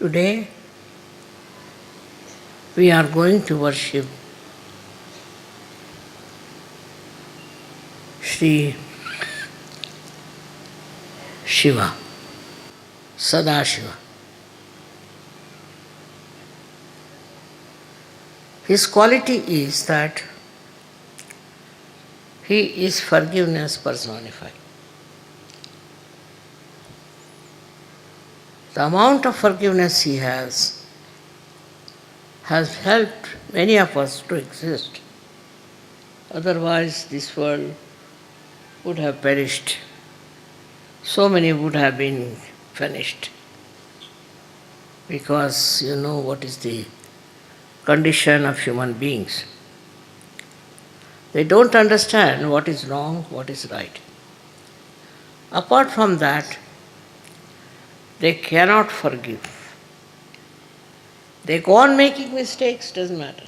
Today we are going to worship Sri Shiva, Sadashiva. His quality is that he is forgiveness personified. The amount of forgiveness he has helped many of us to exist. Otherwise, this world would have perished. So many would have been finished. Because you know what is the condition of human beings. They don't understand what is wrong, what is right. Apart from that, they cannot forgive. They go on making mistakes, doesn't matter.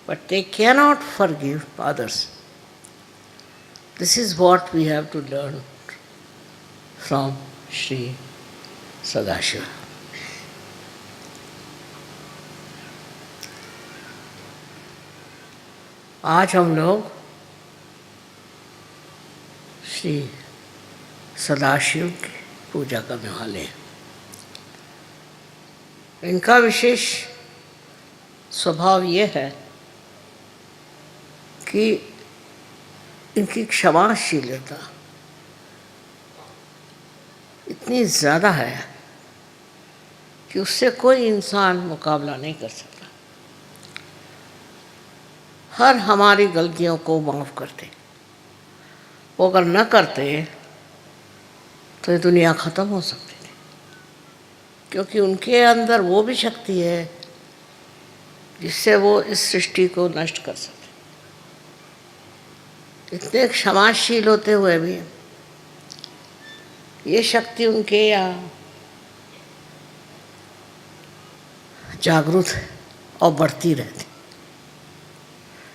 But they cannot forgive others. This is what we have to learn from Sri Sadashiva. आज हम लोग श्री सदाशिव की पूजा करने वाले हैं। इनका विशेष स्वभाव ये है कि इनकी क्षमाशीलता इतनी ज़्यादा है कि उससे कोई इंसान मुकाबला नहीं कर सकता। हर हमारी गलतियों को माफ़ करते। वो अगर न करते तो ये दुनिया ख़त्म हो सकती थी, क्योंकि उनके अंदर वो भी शक्ति है जिससे वो इस सृष्टि को नष्ट कर सकते। इतने क्षमाशील होते हुए भी ये शक्ति उनके यहाँ जागृत है और बढ़ती रहती।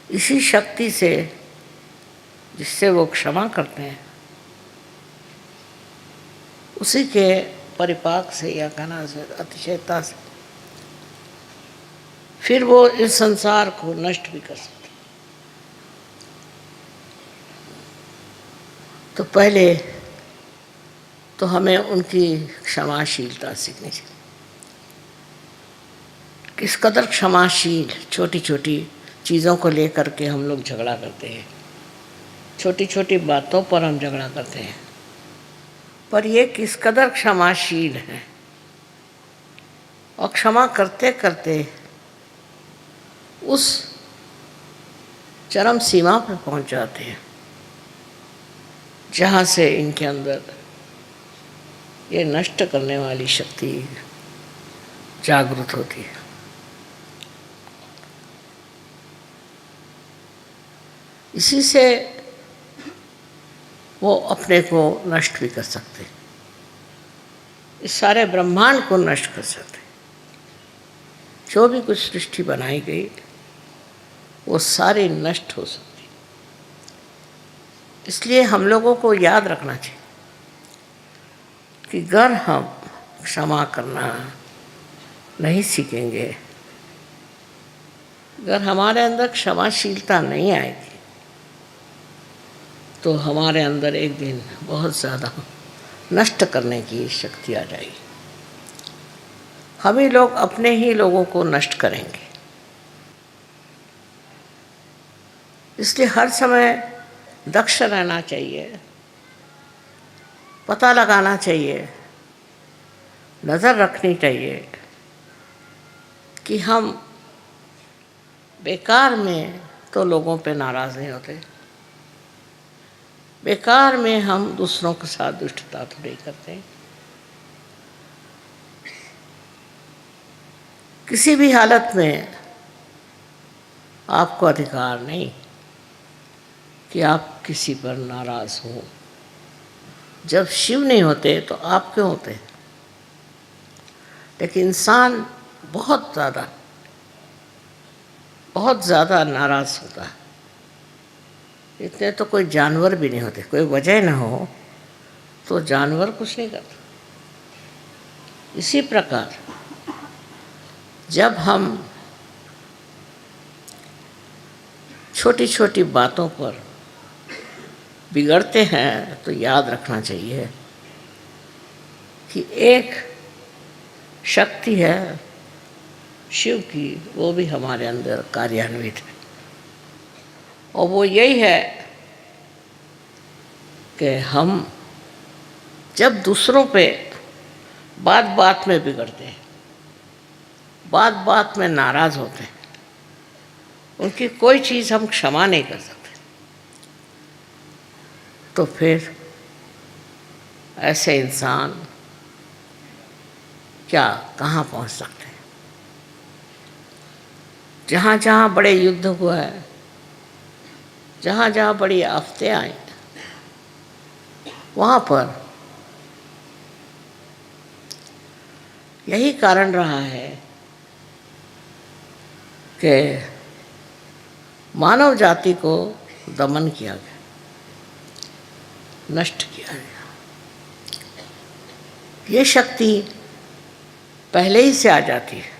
इसी शक्ति से जिससे वो क्षमा करते हैं, उसी के परिपाक से या कहना से अतिशयता से फिर वो इस संसार को नष्ट भी कर सकते। तो पहले तो हमें उनकी क्षमाशीलता सीखनी चाहिए। किस कदर क्षमाशील, छोटी छोटी चीज़ों को लेकर के हम लोग झगड़ा करते हैं, छोटी छोटी बातों पर हम झगड़ा करते हैं, पर ये किस कदर क्षमाशील हैं और क्षमा करते करते उस चरम सीमा पर पहुंच जाते हैं जहाँ से इनके अंदर ये नष्ट करने वाली शक्ति जागृत होती है। इसी से वो अपने को नष्ट भी कर सकते, इस सारे ब्रह्मांड को नष्ट कर सकते। जो भी कुछ सृष्टि बनाई गई वो सारी नष्ट हो सकती। इसलिए हम लोगों को याद रखना चाहिए कि अगर हम क्षमा करना नहीं सीखेंगे, अगर हमारे अंदर क्षमाशीलता नहीं आएगी, तो हमारे अंदर एक दिन बहुत ज़्यादा नष्ट करने की शक्ति आ जाएगी। हम ही लोग अपने ही लोगों को नष्ट करेंगे। इसलिए हर समय दक्ष रहना चाहिए, पता लगाना चाहिए, नज़र रखनी चाहिए कि हम बेकार में तो लोगों पे नाराज़ नहीं होते, बेकार में हम दूसरों के साथ दुष्टता तो नहीं करते। किसी भी हालत में आपको अधिकार नहीं कि आप किसी पर नाराज़ हो। जब शिव नहीं होते तो आप क्यों होते? लेकिन इंसान बहुत ज़्यादा नाराज़ होता है। इतने तो कोई जानवर भी नहीं होते। कोई वजह ना हो तो जानवर कुछ नहीं करता। इसी प्रकार जब हम छोटी छोटी बातों पर बिगड़ते हैं तो याद रखना चाहिए कि एक शक्ति है शिव की, वो भी हमारे अंदर कार्यान्वित है, और वो यही है कि हम जब दूसरों पे बात बात में बिगड़ते हैं, बात बात में नाराज़ होते हैं, उनकी कोई चीज़ हम क्षमा नहीं कर सकते, तो फिर ऐसे इंसान क्या कहाँ पहुँच सकते हैं। जहाँ जहाँ बड़े युद्ध हुआ है, जहाँ जहाँ बड़ी आफतें आई, वहाँ पर यही कारण रहा है कि मानव जाति को दमन किया गया, नष्ट किया गया। ये शक्ति पहले ही से आ जाती है,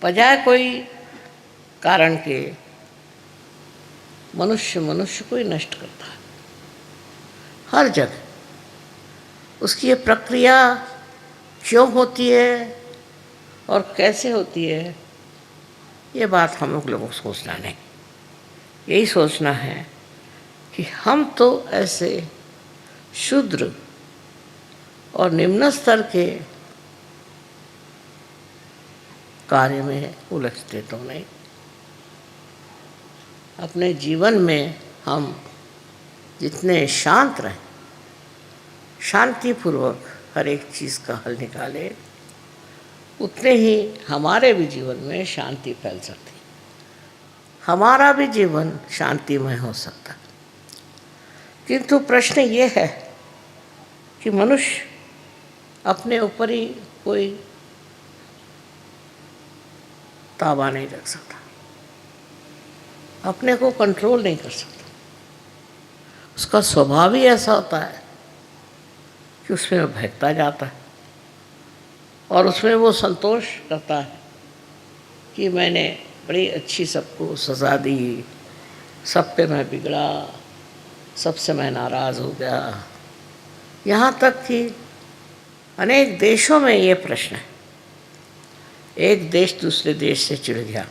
बजाय कोई कारण के मनुष्य को ही नष्ट करता है। हर जगह उसकी ये प्रक्रिया क्यों होती है और कैसे होती है, ये बात हम लोगों को सोचना नहीं। यही सोचना है कि हम तो ऐसे शूद्र और निम्न स्तर के कार्य में उलझते तो नहीं। अपने जीवन में हम जितने शांत रहें, शांतिपूर्वक हर एक चीज़ का हल निकालें, उतने ही हमारे भी जीवन में शांति फैल सकती, हमारा भी जीवन शांतिमय हो सकता। किंतु प्रश्न ये है कि मनुष्य अपने ऊपर ही कोई ताबा नहीं रख सकता, अपने को कंट्रोल नहीं कर सकता। उसका स्वभाव ही ऐसा होता है कि उसमें वो बहकता जाता है और उसमें वो संतोष करता है कि मैंने बड़ी अच्छी सबको सज़ा दी, सब पे मैं बिगड़ा, सबसे मैं नाराज़ हो गया। यहाँ तक कि अनेक देशों में ये प्रश्न है, एक देश दूसरे देश से चिढ़ गया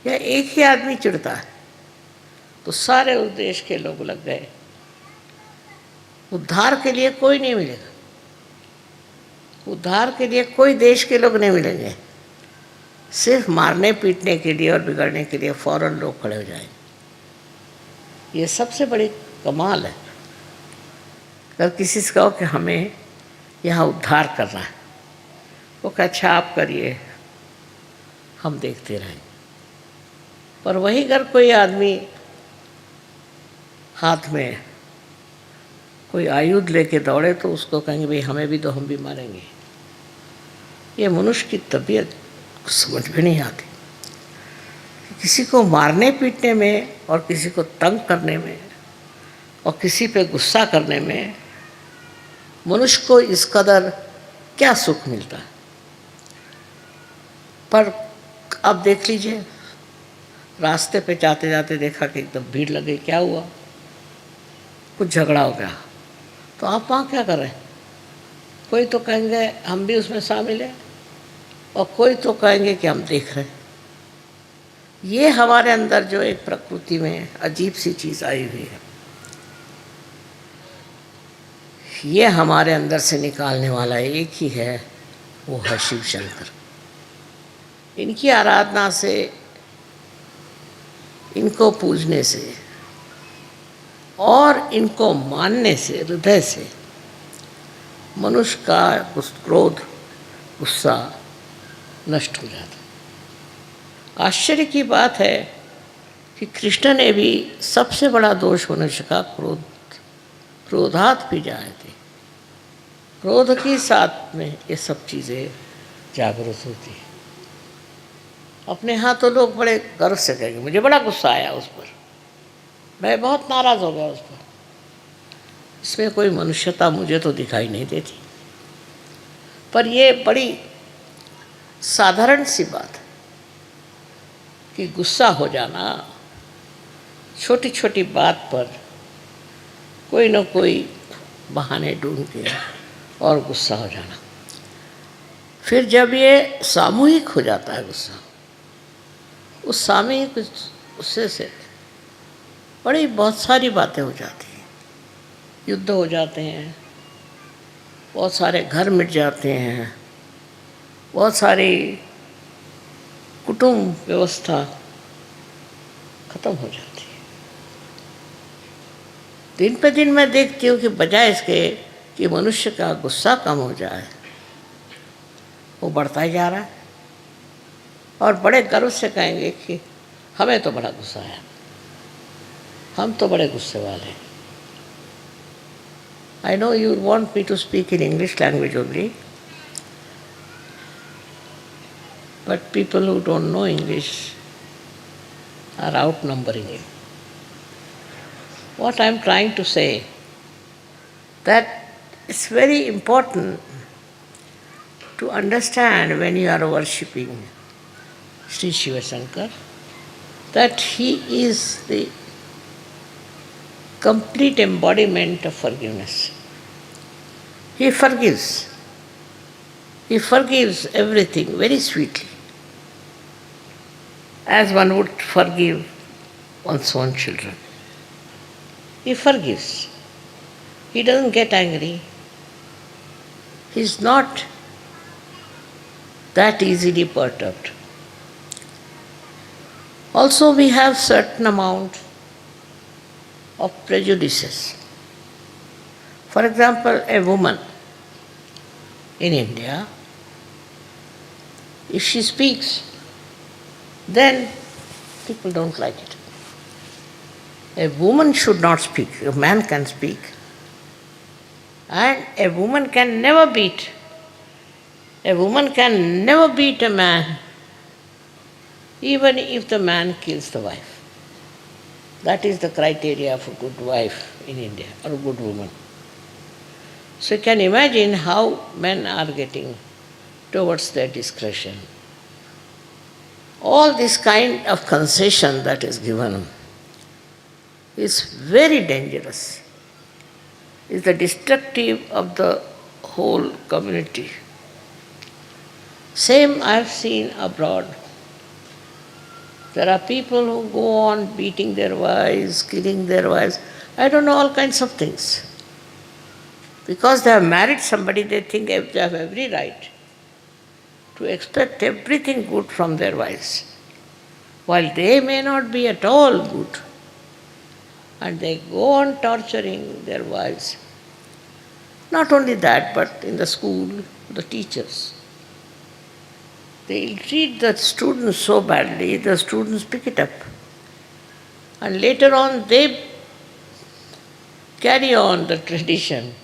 या एक ही आदमी चिढ़ता है तो सारे उस देश के लोग लग गए, उद्धार के लिए कोई नहीं मिलेगा, उद्धार के लिए कोई देश के लोग नहीं मिलेंगे, सिर्फ मारने पीटने के लिए और बिगड़ने के लिए फौरन लोग खड़े हो जाएंगे। ये सबसे बड़ी कमाल है। अगर किसी से कहो कि हमें यहाँ उद्धार करना है, वो कहे अच्छा आप करिए, हम देखते रहेंगे। पर वही अगर कोई आदमी हाथ में कोई आयुध लेके दौड़े तो उसको कहेंगे भाई हमें भी दो, हम भी मारेंगे। ये मनुष्य की तबीयत समझ में नहीं आती। किसी को मारने पीटने में और किसी को तंग करने में और किसी पे गुस्सा करने में मनुष्य को इस कदर क्या सुख मिलता है। पर अब देख लीजिए, रास्ते पे जाते जाते देखा कि एकदम भीड़ लग गई, क्या हुआ, कुछ झगड़ा हो गया, तो आप वहाँ क्या कर रहे हैं? कोई तो कहेंगे हम भी उसमें शामिल हैं और कोई तो कहेंगे कि हम देख रहे हैं। ये हमारे अंदर जो एक प्रकृति में अजीब सी चीज़ आई हुई है, ये हमारे अंदर से निकालने वाला एक ही है, वो है शिव शंकर। इनकी आराधना से, इनको पूजने से और इनको मानने से, हृदय से मनुष्य का क्रोध, गुस्सा नष्ट हो जाता है। आश्चर्य की बात है कि कृष्ण ने भी सबसे बड़ा दोष मनुष्य का क्रोधात भी जाए थे। क्रोध के साथ में ये सब चीज़ें जागृत होती है। अपने यहाँ तो लोग बड़े गर्व से कहेंगे मुझे बड़ा गुस्सा आया उस पर, मैं बहुत नाराज़ हो गया उस पर। इसमें कोई मनुष्यता मुझे तो दिखाई नहीं देती। पर ये बड़ी साधारण सी बात है कि गुस्सा हो जाना, छोटी छोटी बात पर कोई न कोई बहाने ढूंढ के और गुस्सा हो जाना। फिर जब ये सामूहिक हो जाता है गुस्सा, उस सामूहिक गुस्से से बड़ी बहुत सारी बातें हो जाती हैं, युद्ध हो जाते हैं, बहुत सारे घर मिट जाते हैं, बहुत सारी कुटुंब व्यवस्था खत्म हो जाती है। दिन पे दिन मैं देखती हूँ कि बजाय इसके कि मनुष्य का गुस्सा कम हो जाए, वो बढ़ता ही जा रहा है। और बड़े गर्व से कहेंगे कि हमें तो बड़ा गुस्सा है, हम तो बड़े गुस्से वाले हैं। I know you want me to speak in English language only, but people who don't know English are outnumbering you. What I am trying to say, that it's very important to understand when you are worshipping Sri Shiva Shankar, that he is the complete embodiment of forgiveness. He forgives. He forgives everything very sweetly, as one would forgive one's own children. He forgives. He doesn't get angry. He's not that easily perturbed. Also, we have certain amount of prejudices. For example, a woman in India, if she speaks, then people don't like it. A woman should not speak, a man can speak. And a woman can never beat. A woman can never beat a man, even if the man kills the wife. That is the criteria of a good wife in India, or a good woman. So you can imagine how men are getting towards their discretion. All this kind of concession that is given is very dangerous. Is the destructive of the whole community. Same I have seen abroad. There are people who go on beating their wives, killing their wives, I don't know, all kinds of things. Because they have married somebody, they think they have every right to expect everything good from their wives, while they may not be at all good. And they go on torturing their wives. Not only that, but in the school, the teachers, they treat the students so badly, the students pick it up. And later on, they carry on the tradition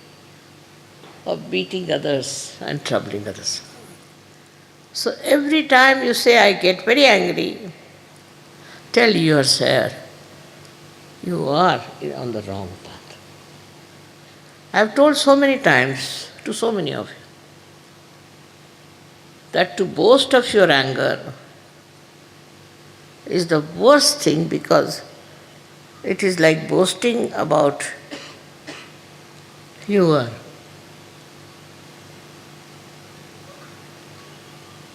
of beating others and troubling others. So every time you say, I get very angry, tell yourself, you are on the wrong path. I have told so many times to so many of you that to boast of your anger is the worst thing, because it is like boasting about your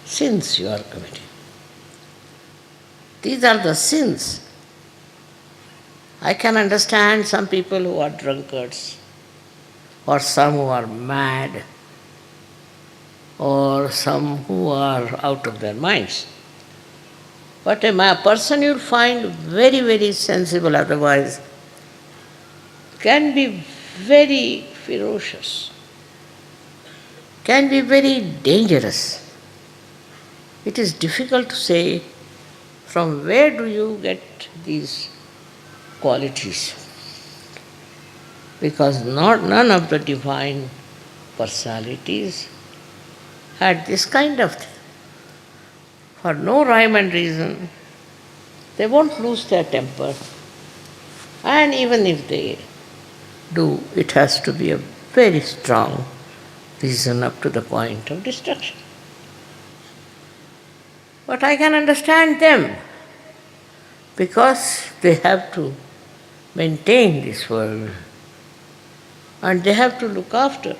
sins you are committing. These are the sins. I can understand some people who are drunkards, or some who are mad, or some who are out of their minds. But a person you'll find very, very sensible otherwise can be very ferocious, can be very dangerous. It is difficult to say from where do you get these qualities, because none of the divine personalities had this kind of thing. For no rhyme and reason, they won't lose their temper. And even if they do, it has to be a very strong reason up to the point of destruction. But I can understand them because they have to maintain this world and they have to look after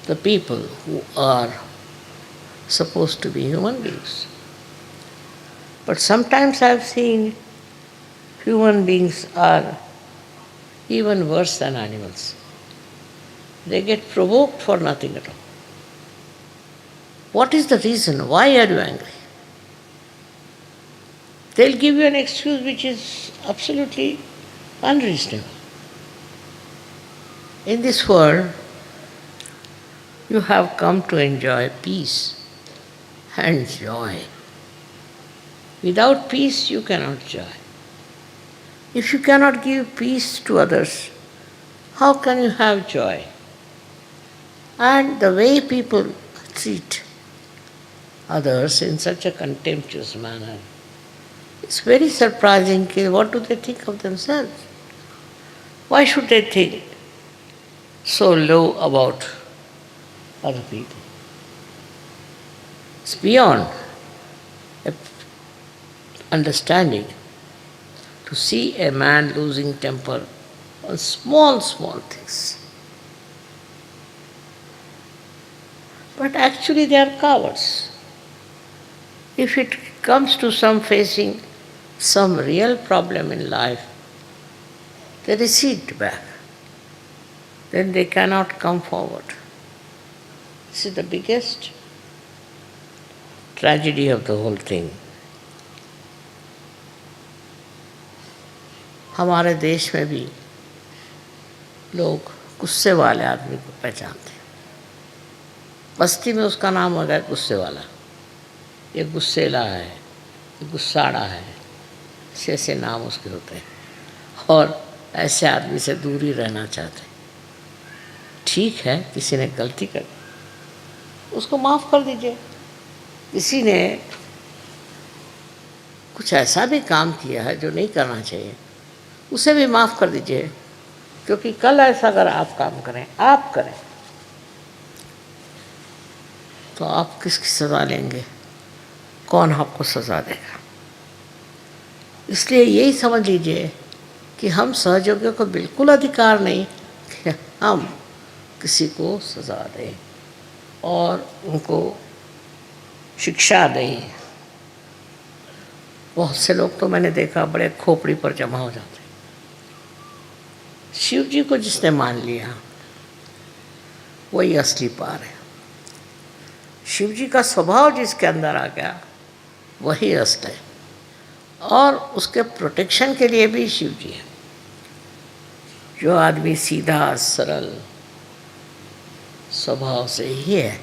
the people who are supposed to be human beings. But sometimes I have seen human beings are even worse than animals. They get provoked for nothing at all. What is the reason? Why are you angry? They'll give you an excuse which is absolutely unreasonable. In this world, you have come to enjoy peace and joy. Without peace, you cannot joy. If you cannot give peace to others, how can you have joy? And the way people treat others in such a contemptuous manner, it's very surprising. What do they think of themselves? Why should they think so low about other people? It's beyond understanding to see a man losing temper on small things. But actually they are cowards. If it comes to facing some real problem in life, they recede back. Then they cannot come forward. This is the biggest tragedy of the whole thing. हमारे देश में भी लोग गुस्से वाले आदमी को पहचानते हैं। बस्ती में उसका नाम हो गया गुस्से वाला, ये गुस्सेला है, ये गुस्साड़ा है, ऐसे नाम उसके होते हैं और ऐसे आदमी से दूर ही रहना चाहते हैं। ठीक है, किसी ने गलती कर उसको माफ़ कर दीजिए। किसी ने कुछ ऐसा भी काम किया है जो नहीं करना चाहिए, उसे भी माफ़ कर दीजिए, क्योंकि कल ऐसा अगर आप काम करें, आप करें, तो आप किसकी सज़ा लेंगे? कौन आपको सज़ा देगा? इसलिए यही समझ लीजिए कि हम सहयोगियों को बिल्कुल अधिकार नहीं कि हम किसी को सज़ा दें और उनको शिक्षा दें। बहुत से लोग तो मैंने देखा बड़े खोपड़ी पर जमा हो जाते। शिव जी को जिसने मान लिया वही असली पार है। शिव जी का स्वभाव जिसके अंदर आ गया वही असली है, और उसके प्रोटेक्शन के लिए भी शिव जी है। जो आदमी सीधा सरल स्वभाव से ही है,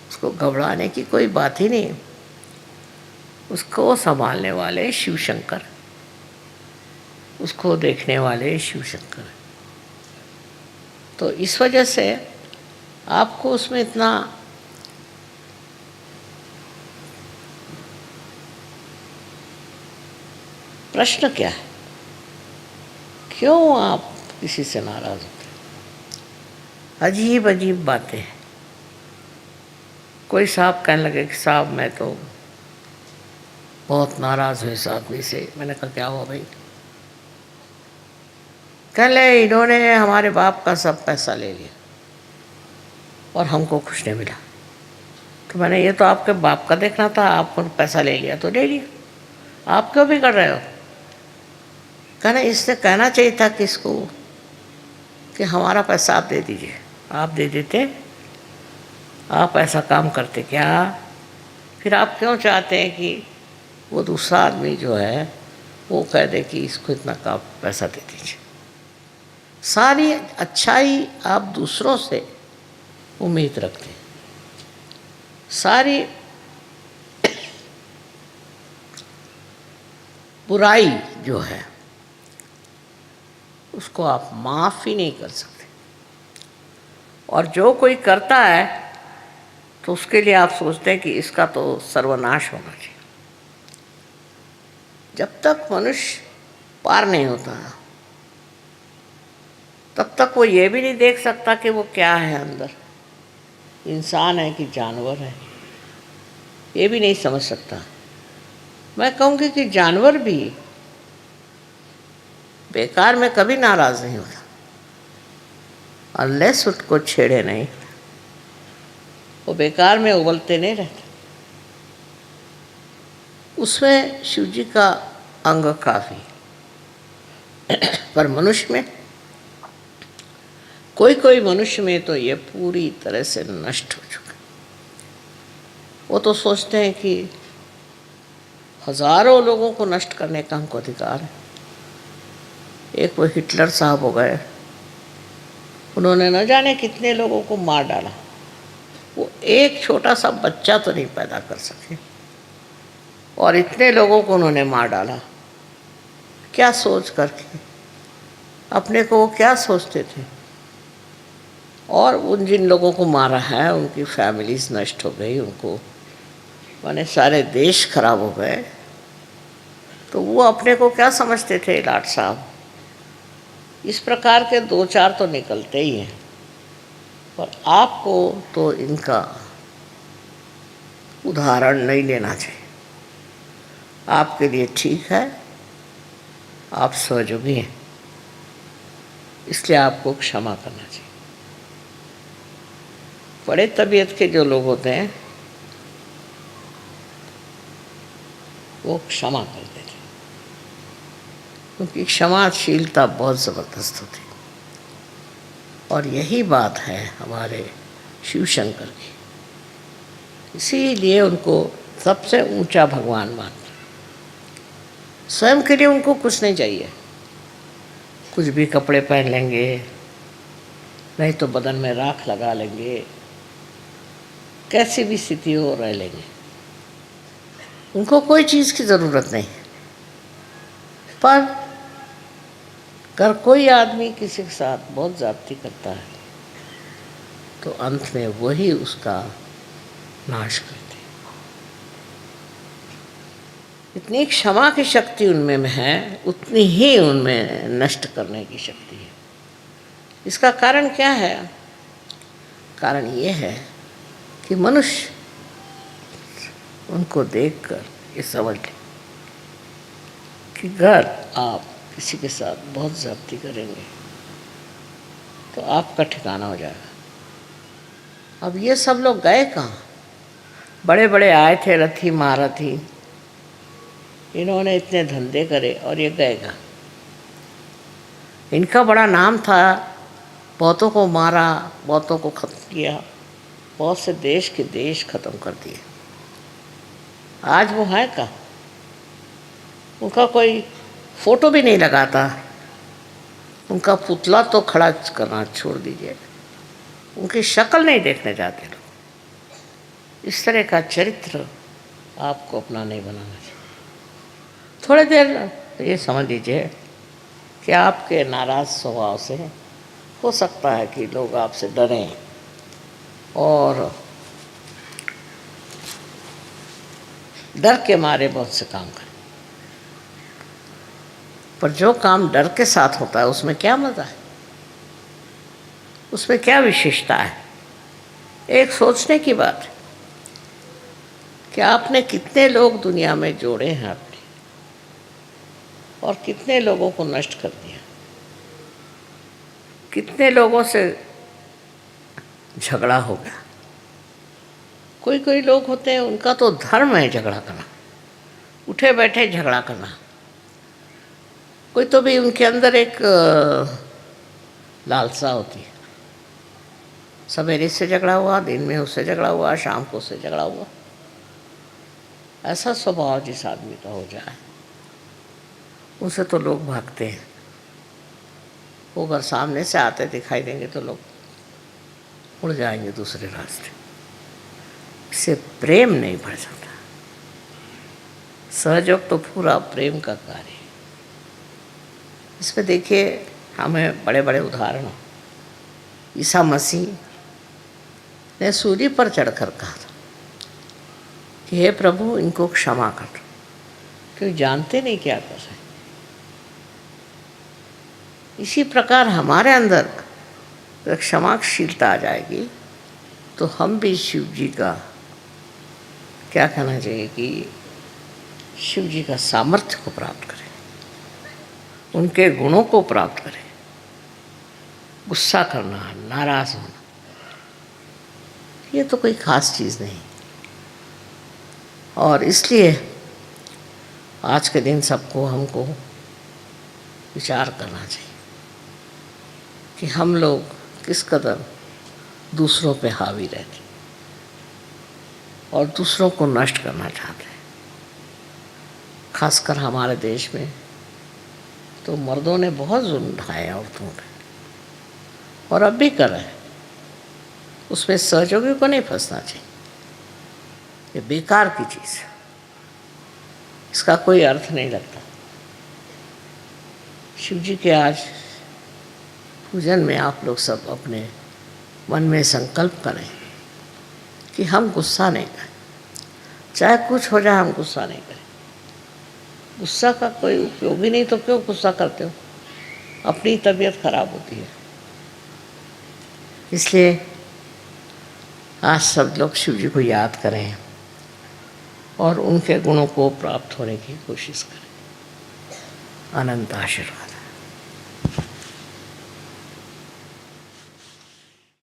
उसको घबराने की कोई बात ही नहीं। उसको संभालने वाले शिव शंकर, उसको देखने वाले शिव शंकर। तो इस वजह से आपको उसमें इतना प्रश्न क्या है? क्यों आप किसी से नाराज होते? अजीब अजीब बातें हैं। कोई साहब कहने लगे कि साहब मैं तो बहुत नाराज़ हूँ इस आदमी से। मैंने कहा क्या हुआ भाई? कहले इन्होंने हमारे बाप का सब पैसा ले लिया और हमको कुछ नहीं मिला। तो मैंने ये तो आपके बाप का देखना था, आपको पैसा ले लिया तो ले लिया, आप क्यों भी कर रहे हो? कहना इससे कहना चाहिए था किसको कि हमारा पैसा आप दे दीजिए। आप दे देते, आप ऐसा काम करते क्या? फिर आप क्यों चाहते हैं कि वो दूसरा आदमी जो है वो कह दे कि इसको इतना का पैसा दे दीजिए? सारी अच्छाई आप दूसरों से उम्मीद रखते हैं, सारी बुराई जो है उसको आप माफ़ ही नहीं कर सकते। और जो कोई करता है तो उसके लिए आप सोचते हैं कि इसका तो सर्वनाश होना चाहिए। जब तक मनुष्य पार नहीं होता तब तक वो ये भी नहीं देख सकता कि वो क्या है अंदर, इंसान है कि जानवर है, ये भी नहीं समझ सकता। मैं कहूँगी कि जानवर भी बेकार में कभी नाराज़ नहीं होता, अनलेस उसको छेड़े नहीं, वो बेकार में उबलते नहीं रहते। उसमें शिव जी का अंग काफ़ी, पर मनुष्य में, कोई कोई मनुष्य में तो ये पूरी तरह से नष्ट हो चुका। वो तो सोचते हैं कि हजारों लोगों को नष्ट करने का हमको अधिकार है। एक वो हिटलर साहब हो गए, उन्होंने न जाने कितने लोगों को मार डाला, वो एक छोटा सा बच्चा तो नहीं पैदा कर सके और इतने लोगों को उन्होंने मार डाला। क्या सोच करके, अपने को वो क्या सोचते थे? और उन जिन लोगों को मारा है उनकी फैमिलीज नष्ट हो गई, उनको माने सारे देश खराब हो गए। तो वो अपने को क्या समझते थे लाट साहब? इस प्रकार के दो चार तो निकलते ही हैं, पर आपको तो इनका उदाहरण नहीं लेना चाहिए। आपके लिए ठीक है, आप सहयोगी हैं, इसलिए आपको क्षमा करना चाहिए। बड़े तबीयत के जो लोग होते हैं वो क्षमा कर देते हैं, क्योंकि क्षमाशीलता बहुत ज़बरदस्त होती है। और यही बात है हमारे शिव शंकर की, इसीलिए उनको सबसे ऊंचा भगवान मानते। स्वयं के लिए उनको कुछ नहीं चाहिए, कुछ भी कपड़े पहन लेंगे, नहीं तो बदन में राख लगा लेंगे, कैसी भी स्थिति हो रह लेंगे, उनको कोई चीज़ की ज़रूरत नहीं। पर अगर कोई आदमी किसी के साथ बहुत ज़्यादती करता है तो अंत में वही उसका नाश करते हैं। इतनी क्षमा की शक्ति उनमें है, उतनी ही उनमें नष्ट करने की शक्ति है। इसका कारण क्या है? कारण ये है कि मनुष्य उनको देखकर ये समझ ले कि अगर आप किसी के साथ बहुत ज़्यादती करेंगे तो आपका ठिकाना हो जाएगा। अब ये सब लोग गए कहाँ? बड़े बड़े आए थे रथी महारथी, इन्होंने इतने धंधे करे और ये गए कहाँ? इनका बड़ा नाम था, बहुतों को मारा, बहुतों को खत्म किया, बहुत से देश के देश खत्म कर दिए। आज वो है कहाँ? उनका कोई फोटो भी नहीं लगाता, उनका पुतला तो खड़ा करना छोड़ दीजिए, उनकी शक्ल नहीं देखने जाते लोग। इस तरह का चरित्र आपको अपना नहीं बनाना चाहिए। थोड़ी देर ये समझ लीजिए कि आपके नाराज़ स्वभाव से हो सकता है कि लोग आपसे डरें और डर के मारे बहुत से काम करें, पर जो काम डर के साथ होता है उसमें क्या मज़ा है, उसमें क्या विशेषता है? एक सोचने की बात है कि आपने कितने लोग दुनिया में जोड़े हैं अपने, और कितने लोगों को नष्ट कर दिया, कितने लोगों से झगड़ा हो गया। कोई कोई लोग होते हैं उनका तो धर्म है झगड़ा करना, उठे बैठे झगड़ा करना। कोई तो भी उनके अंदर एक लालसा होती है, सवेरे से झगड़ा हुआ, दिन में उससे झगड़ा हुआ, शाम को उससे झगड़ा हुआ। ऐसा स्वभाव जिस आदमी का हो जाए उनसे तो लोग भागते हैं। वो अगर सामने से आते दिखाई देंगे तो लोग उड़ जाएंगे दूसरे रास्ते। इससे प्रेम नहीं बढ़ सकता। सहयोग तो पूरा प्रेम का कार्य है। इसमें देखिए हमें बड़े बड़े उदाहरण हो। ईसा मसीह ने सूली पर चढ़कर कहा था कि हे प्रभु इनको क्षमा कर दो, क्योंकि जानते नहीं क्या कर रहे। इसी प्रकार हमारे अंदर जब क्षमाशीलता आ जाएगी तो हम भी शिव जी का क्या कहना चाहिए कि शिव जी का सामर्थ्य को प्राप्त करें, उनके गुणों को प्राप्त करें। गुस्सा करना, नाराज होना, ये तो कोई खास चीज़ नहीं। और इसलिए आज के दिन सबको हमको विचार करना चाहिए कि हम लोग किस कदर दूसरों पे हावी रहते और दूसरों को नष्ट करना चाहते हैं। खासकर हमारे देश में तो मर्दों ने बहुत जुल्म ढाए औरतों पे, और अब भी कर रहे हैं। उसमें सहयोगी को नहीं फंसना चाहिए। ये बेकार की चीज़ है, इसका कोई अर्थ नहीं लगता। शिव जी के आज पूजन में आप लोग सब अपने मन में संकल्प करें कि हम गुस्सा नहीं करें, चाहे कुछ हो जाए हम गुस्सा नहीं करें। गुस्सा का कोई उपयोग ही नहीं, तो क्यों गुस्सा करते हो? अपनी तबीयत खराब होती है। इसलिए आज सब लोग शिव जी को याद करें और उनके गुणों को प्राप्त होने की कोशिश करें। अनंत आशीर्वाद।